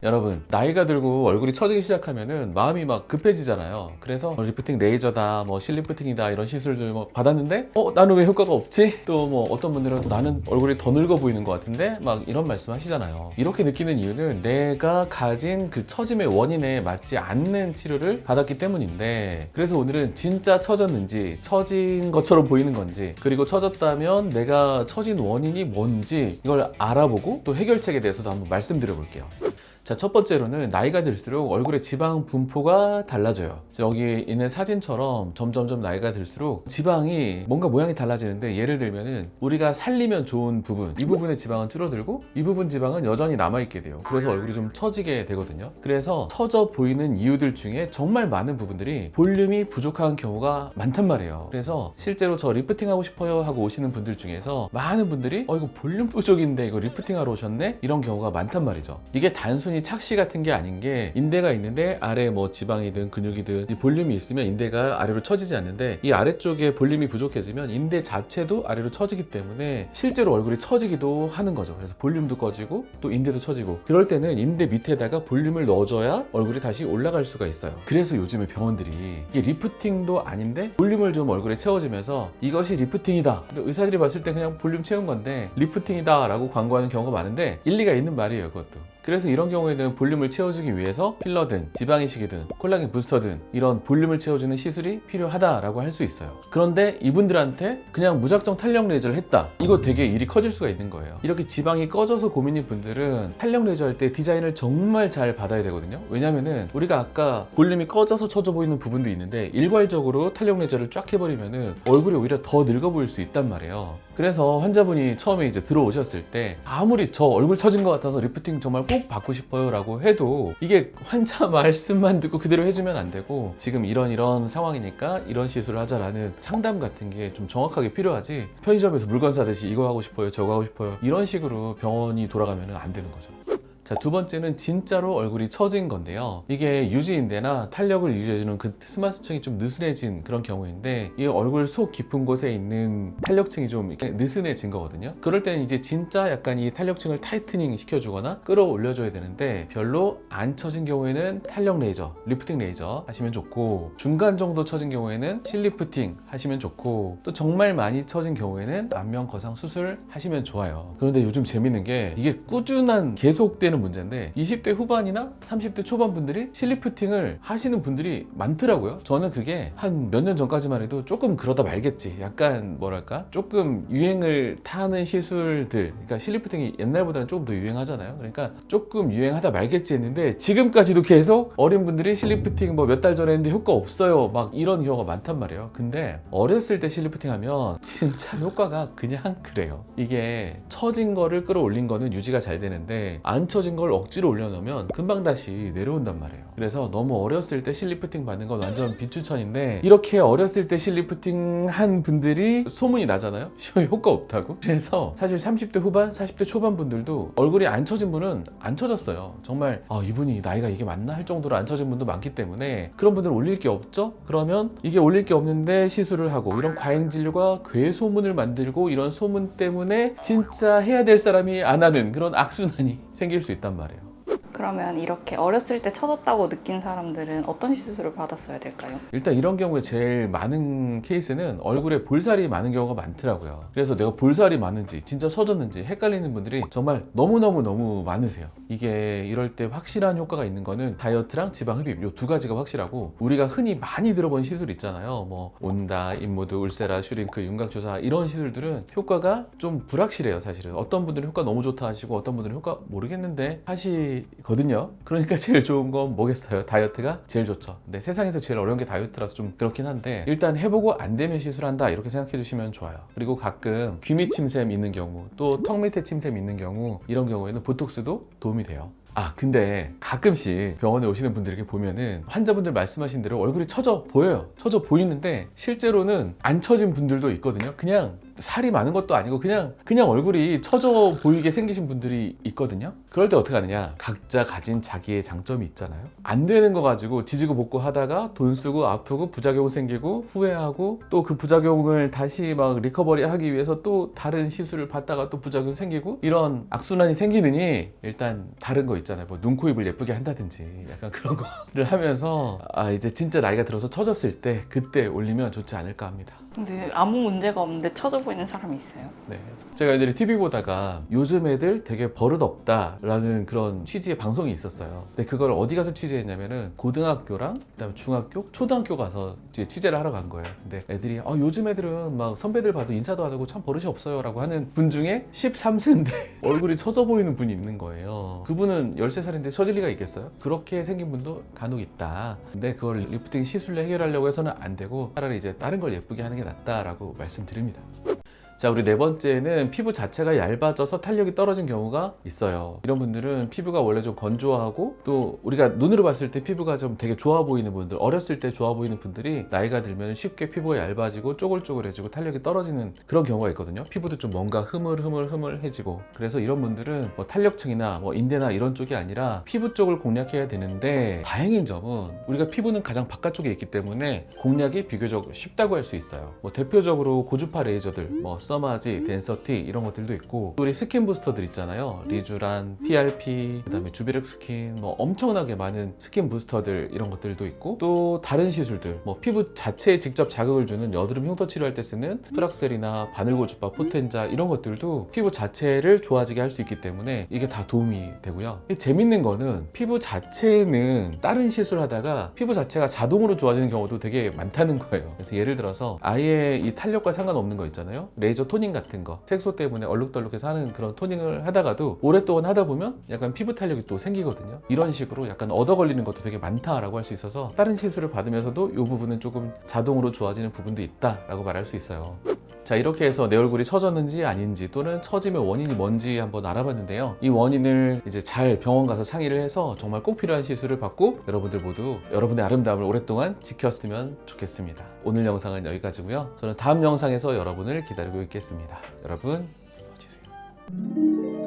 여러분, 나이가 들고 얼굴이 처지기 시작하면은 마음이 막 급해지잖아요. 그래서 리프팅 레이저다, 실리프팅이다 이런 시술들 받았는데 나는 왜 효과가 없지? 또 어떤 분들은 나는 얼굴이 더 늙어 보이는 것 같은데 막 이런 말씀 하시잖아요. 이렇게 느끼는 이유는 내가 가진 그 처짐의 원인에 맞지 않는 치료를 받았기 때문인데, 그래서 오늘은 진짜 처졌는지, 처진 것처럼 보이는 건지, 그리고 처졌다면 내가 처진 원인이 뭔지 이걸 알아보고 또 해결책에 대해서도 한번 말씀드려 볼게요. 자, 첫 번째로는 나이가 들수록 얼굴의 지방 분포가 달라져요. 여기 있는 사진처럼 점점점 나이가 들수록 지방이 뭔가 모양이 달라지는데, 예를 들면은 우리가 살리면 좋은 부분, 이 부분의 지방은 줄어들고 이 부분 지방은 여전히 남아있게 돼요. 그래서 얼굴이 좀 처지게 되거든요. 그래서 처져 보이는 이유들 중에 정말 많은 부분들이 볼륨이 부족한 경우가 많단 말이에요. 그래서 실제로 저 리프팅 하고 싶어요 하고 오시는 분들 중에서 많은 분들이 이거 볼륨 부족인데 이거 리프팅 하러 오셨네? 이런 경우가 많단 말이죠. 이게 단순히 착시 같은 게 아닌 게, 인대가 있는데 아래 지방이든 근육이든 이 볼륨이 있으면 인대가 아래로 처지지 않는데, 이 아래쪽에 볼륨이 부족해지면 인대 자체도 아래로 처지기 때문에 실제로 얼굴이 처지기도 하는 거죠. 그래서 볼륨도 꺼지고 또 인대도 처지고, 그럴 때는 인대 밑에다가 볼륨을 넣어줘야 얼굴이 다시 올라갈 수가 있어요. 그래서 요즘에 병원들이 이게 리프팅도 아닌데 볼륨을 좀 얼굴에 채워주면서 이것이 리프팅이다, 근데 의사들이 봤을 때 그냥 볼륨 채운 건데 리프팅이다 라고 광고하는 경우가 많은데, 일리가 있는 말이에요, 그것도. 그래서 이런 경우에는 볼륨을 채워주기 위해서 필러든 지방이식이든 콜라겐 부스터든 이런 볼륨을 채워주는 시술이 필요하다라고 할 수 있어요. 그런데 이분들한테 그냥 무작정 탄력 레이저를 했다, 이거 되게 일이 커질 수가 있는 거예요. 이렇게 지방이 꺼져서 고민인 분들은 탄력 레이저 할 때 디자인을 정말 잘 받아야 되거든요. 왜냐면은 우리가 아까 볼륨이 꺼져서 처져 보이는 부분도 있는데, 일괄적으로 탄력 레이저를 쫙 해버리면은 얼굴이 오히려 더 늙어 보일 수 있단 말이에요. 그래서 환자분이 처음에 이제 들어오셨을 때 아무리 저 얼굴 처진 것 같아서 리프팅 정말 꼭 받고 싶어요 라고 해도, 이게 환자 말씀만 듣고 그대로 해주면 안 되고, 지금 이런 상황이니까 이런 시술을 하자라는 상담 같은 게 좀 정확하게 필요하지, 편의점에서 물건 사듯이 이거 하고 싶어요 저거 하고 싶어요 이런 식으로 병원이 돌아가면 안 되는 거죠. 자, 두 번째는 진짜로 얼굴이 처진 건데요. 이게 유지인대나 탄력을 유지해주는 그 스마스층이 좀 느슨해진 그런 경우인데, 이 얼굴 속 깊은 곳에 있는 탄력층이 좀 이렇게 느슨해진 거거든요. 그럴 때는 이제 진짜 약간 이 탄력층을 타이트닝 시켜주거나 끌어올려줘야 되는데, 별로 안 처진 경우에는 탄력 레이저, 리프팅 레이저 하시면 좋고, 중간 정도 처진 경우에는 실리프팅 하시면 좋고, 또 정말 많이 처진 경우에는 안면 거상 수술 하시면 좋아요. 그런데 요즘 재밌는 게, 이게 꾸준한 계속되는 문제인데 20대 후반이나 30대 초반 분들이 실리프팅을 하시는 분들이 많더라고요. 저는 그게 한 몇 년 전까지만 해도 조금 그러다 말겠지, 약간 조금 유행을 타는 시술들, 그러니까 실리프팅이 옛날보다는 조금 더 유행하잖아요. 그러니까 조금 유행하다 말겠지 했는데, 지금까지도 계속 어린 분들이 실리프팅 몇 달 전에 했는데 효과 없어요 막 이런 경우가 많단 말이에요. 근데 어렸을 때 실리프팅 하면 진짜 효과가 그냥 그래요. 이게 처진 거를 끌어올린 거는 유지가 잘 되는데, 안 처진 걸 억지로 올려놓으면 금방 다시 내려온단 말이에요. 그래서 너무 어렸을 때 실리프팅 받는 건 완전 비추천인데, 이렇게 어렸을 때 실리프팅 한 분들이 소문이 나잖아요, 효과 없다고. 그래서 사실 30대 후반, 40대 초반 분들도 얼굴이 안 처진 분은 안 처졌어요. 정말 이분이 나이가 이게 맞나 할 정도로 안 처진 분도 많기 때문에, 그런 분들은 올릴 게 없죠? 그러면 이게 올릴 게 없는데 시술을 하고, 이런 과잉 진료가 괴소문을 만들고, 이런 소문 때문에 진짜 해야 될 사람이 안 하는 그런 악순환이 생길 수 있단 말이에요. 그러면 이렇게 어렸을 때 처졌다고 느낀 사람들은 어떤 시술을 받았어야 될까요? 일단 이런 경우에 제일 많은 케이스는 얼굴에 볼살이 많은 경우가 많더라고요. 그래서 내가 볼살이 많은지 진짜 처졌는지 헷갈리는 분들이 정말 너무 많으세요. 이게 이럴 때 확실한 효과가 있는 거는 다이어트랑 지방 흡입, 이 두 가지가 확실하고, 우리가 흔히 많이 들어본 시술 있잖아요. 온다, 인모드, 울세라, 슈링크, 윤곽주사, 이런 시술들은 효과가 좀 불확실해요. 사실은 어떤 분들은 효과 너무 좋다 하시고, 어떤 분들은 효과 모르겠는데 하시거든요. 그러니까 제일 좋은 건 뭐겠어요? 다이어트가 제일 좋죠. 근데 세상에서 제일 어려운 게 다이어트라서 좀 그렇긴 한데, 일단 해보고 안 되면 시술한다 이렇게 생각해 주시면 좋아요. 그리고 가끔 귀 밑 침샘 있는 경우, 또 턱 밑에 침샘 있는 경우, 이런 경우에는 보톡스도 도움이 돼요. 근데 가끔씩 병원에 오시는 분들에게 보면은 환자분들 말씀하신 대로 얼굴이 처져 보여요. 처져 보이는데 실제로는 안 처진 분들도 있거든요. 그냥 살이 많은 것도 아니고 그냥 얼굴이 처져 보이게 생기신 분들이 있거든요. 그럴 때 어떻게 하느냐, 각자 가진 자기의 장점이 있잖아요. 안 되는 거 가지고 지지고 볶고 하다가 돈 쓰고 아프고 부작용 생기고 후회하고, 또 그 부작용을 다시 리커버리 하기 위해서 또 다른 시술을 받다가 또 부작용 생기고, 이런 악순환이 생기느니 일단 다른 거 있잖아요. 있잖아요. 뭐 눈, 코, 입을 예쁘게 한다든지 약간 그런 거를 하면서 이제 진짜 나이가 들어서 처졌을 때 그때 올리면 좋지 않을까 합니다. 근데 아무 문제가 없는데 처져 보이는 사람이 있어요. 네. 제가 애들이 TV 보다가 요즘 애들 되게 버릇없다라는 그런 취지의 방송이 있었어요. 근데 그걸 어디 가서 취재했냐면은 고등학교랑 그다음에 중학교, 초등학교 가서 이제 취재를 하러 간 거예요. 근데 애들이 요즘 애들은 막 선배들 봐도 인사도 안 하고 참 버릇이 없어요라고 하는 분 중에 13세인데 얼굴이 처져 보이는 분이 있는 거예요. 그분은 13살인데 처질 리가 있겠어요? 그렇게 생긴 분도 간혹 있다. 근데 그걸 리프팅 시술로 해결하려고 해서는 안 되고 차라리 이제 다른 걸 예쁘게 하는 게 낫다라고 말씀드립니다. 자, 우리 네 번째는 피부 자체가 얇아져서 탄력이 떨어진 경우가 있어요. 이런 분들은 피부가 원래 좀 건조하고 또 우리가 눈으로 봤을 때 피부가 좀 되게 좋아 보이는 분들, 어렸을 때 좋아 보이는 분들이 나이가 들면 쉽게 피부가 얇아지고 쪼글쪼글해지고 탄력이 떨어지는 그런 경우가 있거든요. 피부도 좀 뭔가 흐물흐물해지고. 그래서 이런 분들은 뭐 탄력층이나 뭐 인대나 이런 쪽이 아니라 피부 쪽을 공략해야 되는데, 다행인 점은 우리가 피부는 가장 바깥쪽에 있기 때문에 공략이 비교적 쉽다고 할 수 있어요. 뭐 대표적으로 고주파 레이저들, 뭐 서마지, 덴서티 이런 것들도 있고, 우리 스킨 부스터들 있잖아요. 리쥬란, PRP, 그다음에 주베륵 스킨, 뭐 엄청나게 많은 스킨 부스터들 이런 것들도 있고, 또 다른 시술들, 뭐 피부 자체에 직접 자극을 주는 여드름 흉터 치료할 때 쓰는 프락셀이나 바늘고주파, 포텐자 이런 것들도 피부 자체를 좋아지게 할 수 있기 때문에 이게 다 도움이 되고요. 재밌는 거는 피부 자체는 다른 시술 하다가 피부 자체가 자동으로 좋아지는 경우도 되게 많다는 거예요. 그래서 예를 들어서 아예 이 탄력과 상관없는 거 있잖아요. 레이저 토닝 같은 거, 색소 때문에 얼룩덜룩해서 하는 그런 토닝을 하다가도 오랫동안 하다 보면 약간 피부 탄력이 또 생기거든요. 이런 식으로 약간 얻어 걸리는 것도 되게 많다라고 할 수 있어서 다른 시술을 받으면서도 이 부분은 조금 자동으로 좋아지는 부분도 있다라고 말할 수 있어요. 자, 이렇게 해서 내 얼굴이 처졌는지 아닌지 또는 처짐의 원인이 뭔지 한번 알아봤는데요. 이 원인을 이제 잘 병원 가서 상의를 해서 정말 꼭 필요한 시술을 받고 여러분들 모두 여러분의 아름다움을 오랫동안 지켰으면 좋겠습니다. 오늘 영상은 여기까지고요. 저는 다음 영상에서 여러분을 기다리고 있겠습니다. 여러분, 멋지세요.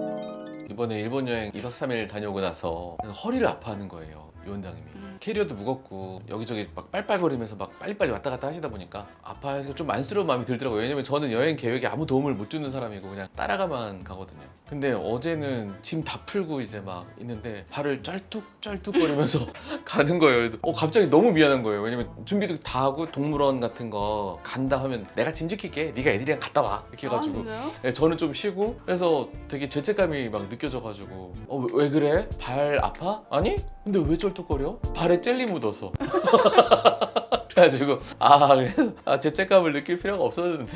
이번에 일본 여행 2박 3일 다녀오고 나서 허리를 아파하는 거예요. 위원장님이. 캐리어도 무겁고 여기저기 막 빨빨거리면서 막 빨리빨리 왔다 갔다 하시다 보니까 아파서 좀 안쓰러운 마음이 들더라고요. 왜냐면 저는 여행 계획에 아무 도움을 못 주는 사람이고 그냥 따라가만 가거든요. 근데 어제는 짐 다 풀고 이제 막 있는데 발을 쩔뚝쩔뚝거리면서 가는 거예요. 갑자기 너무 미안한 거예요. 왜냐면 준비도 다 하고 동물원 같은 거 간다 하면 내가 짐 지킬게, 네가 애들이랑 갔다 와 이렇게 해가지고 네, 저는 좀 쉬고 그래서 되게 죄책감이 막 느껴져가지고 왜 그래? 발 아파? 아니? 근데 왜 쩔뚝거려? 발에 젤리 묻어서 그래가지고 그래서 죄책감을 느낄 필요가 없었는데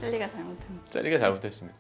젤리가 잘못했네. 젤리가 잘못했습니다.